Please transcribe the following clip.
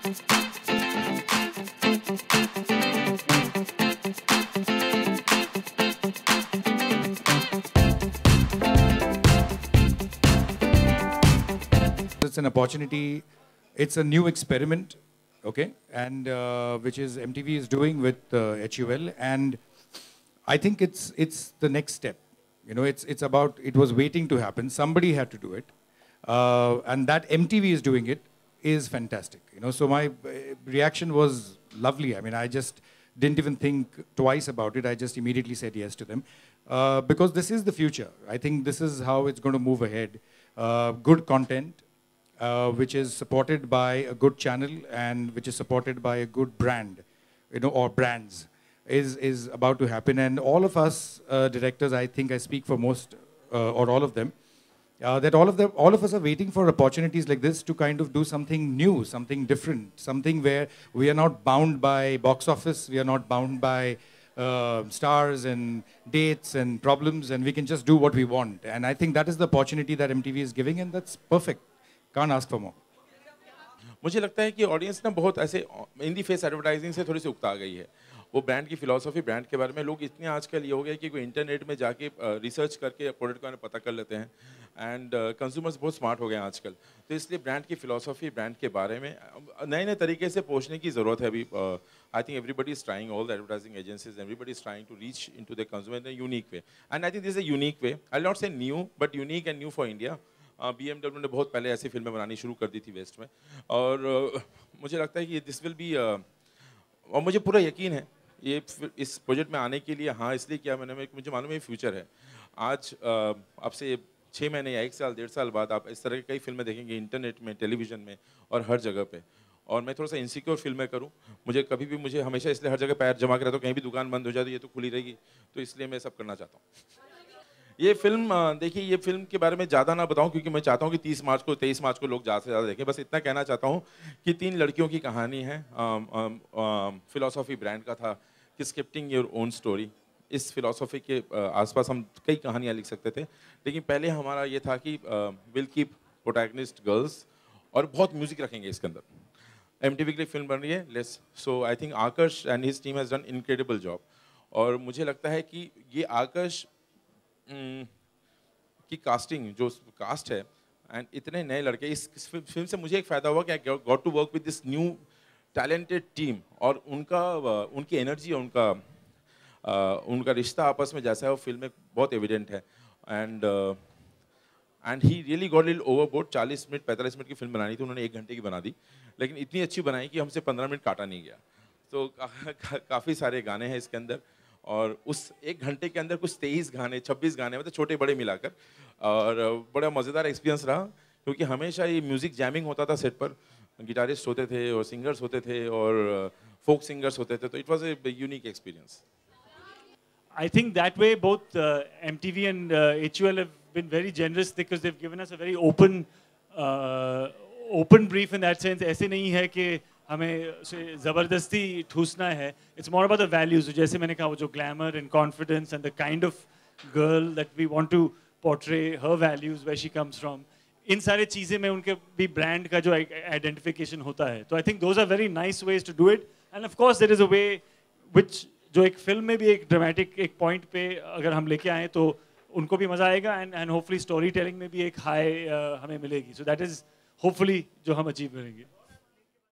It's an opportunity. It's a new experiment, okay, and which is MTV is doing with HUL, and I think it's the next step. You know, it's about, it was waiting to happen. Somebody had to do it, and that MTV is doing it is fantastic. You know, so my reaction was lovely. I mean, I just didn't even think twice about it. I just immediately said yes to them, because this is the future. I think this is how it's going to move ahead. Good content, which is supported by a good channel and which is supported by a good brand, you know, or brands, is about to happen. And all of us directors, I think I speak for most or all of them, that all of us are waiting for opportunities like this to kind of do something new, something different, something where we are not bound by box office, we are not bound by stars and dates and problems, and we can just do what we want. And I think that is the opportunity that MTV is giving, and that's perfect. Can't ask for more. मुझे लगता है कि audience ना बहुत ऐसे Hindi face advertising से थोड़ी सी उकता गई है। वो ब्रांड की फिलॉसफी, ब्रांड के बारे में लोग इतने आजकल ये हो गए कि कोई इंटरनेट में जाके रिसर्च करके प्रोडक्ट के बारे में पता कर लेते हैं, एंड कंज्यूमर्स बहुत स्मार्ट हो गए हैं आजकल। तो इसलिए ब्रांड की फिलॉसफी, ब्रांड के बारे में नए नए तरीके से पहुंचने की ज़रूरत है अभी। I think everybody is trying, all the advertising agencies, everybody is trying to reach into the consumer in a unique way, and I think this is a unique way. I not say new, but unique and new for India. BMW ने बहुत पहले ऐसी फिल्में बनानी शुरू कर दी थी waste में, और मुझे लगता है कि दिस विल बी, और मुझे पूरा यकीन है ये इस प्रोजेक्ट में आने के लिए, हाँ इसलिए किया मैंने, मुझे मालूम है फ्यूचर है। आज अब से 6 महीने या 1 साल 1.5 साल बाद आप इस तरह की कई फिल्में देखेंगे इंटरनेट में, टेलीविज़न में और हर जगह पे। और मैं थोड़ा सा इनसिक्योर फिल्में करूँ, मुझे हमेशा इसलिए हर जगह पैर जमा के रहता हूँ, कहीं भी दुकान बंद हो जाए तो ये तो खुली रहेगी, तो इसलिए मैं सब करना चाहता हूँ। ये फिल्म देखिए, ये फिल्म के बारे में ज़्यादा ना बताऊं क्योंकि मैं चाहता हूं कि 23 मार्च को लोग ज़्यादा से ज़्यादा देखें। बस इतना कहना चाहता हूं कि 3 लड़कियों की कहानी है। फिलॉसफी ब्रांड का था कि स्क्रिप्टिंग योर ओन स्टोरी। इस फिलॉसफी के आसपास हम कई कहानियां लिख सकते थे, लेकिन पहले हमारा ये था कि विल कीप प्रोटैगनिस्ट गर्ल्स, और बहुत म्यूज़िक रखेंगे इसके अंदर। MTV के लिए फिल्म बन रही है, let's, so I think Aakarsh and his team has done incredible job. और मुझे लगता है कि ये आकर्ष की कास्टिंग, जो कास्ट है, एंड इतने नए लड़के, इस फिल्म से मुझे एक फ़ायदा हुआ कि I got to work with this new talented team, और उनकी एनर्जी और उनका रिश्ता आपस में जैसा है वो फिल्म में बहुत एविडेंट है। And he really got little overboard. 40 minute 45 minute की फिल्म बनानी थी, उन्होंने 1 घंटे की बना दी, लेकिन इतनी अच्छी बनाई कि हमसे 15 मिनट काटा नहीं गया। तो काफ़ी सारे गाने हैं इसके अंदर, और उस 1 घंटे के अंदर कुछ 23 गाने 26 गाने, मतलब छोटे बड़े मिलाकर, और बड़ा मज़ेदार एक्सपीरियंस रहा, क्योंकि हमेशा ये म्यूज़िक जैमिंग होता था सेट पर, गिटारिस्ट होते थे और सिंगर्स होते थे और फोक सिंगर्स होते थे, तो it was a unique experience. I think that way both MTV and HUL have been very generous because they've given us a very open brief in that sense. ऐसे नहीं है कि हमें ज़बरदस्ती ठूसना है। It's more about the values. जैसे मैंने कहा, वो जो glamour and confidence and the kind of girl that we want to portray, her values, where she comes from, इन सारे चीज़ें में उनके भी ब्रांड का जो आइडेंटिफिकेशन होता है, तो I think those are very nice ways to do it. And of course there is a way which, जो एक फिल्म में भी एक ड्रामेटिक एक पॉइंट पे अगर हम लेके आए तो उनको भी मज़ा आएगा, एंड होपफुली स्टोरी टेलिंग में भी एक हाई हमें मिलेगी। सो दैट इज़ होपफुली जो हम अचीव करेंगे।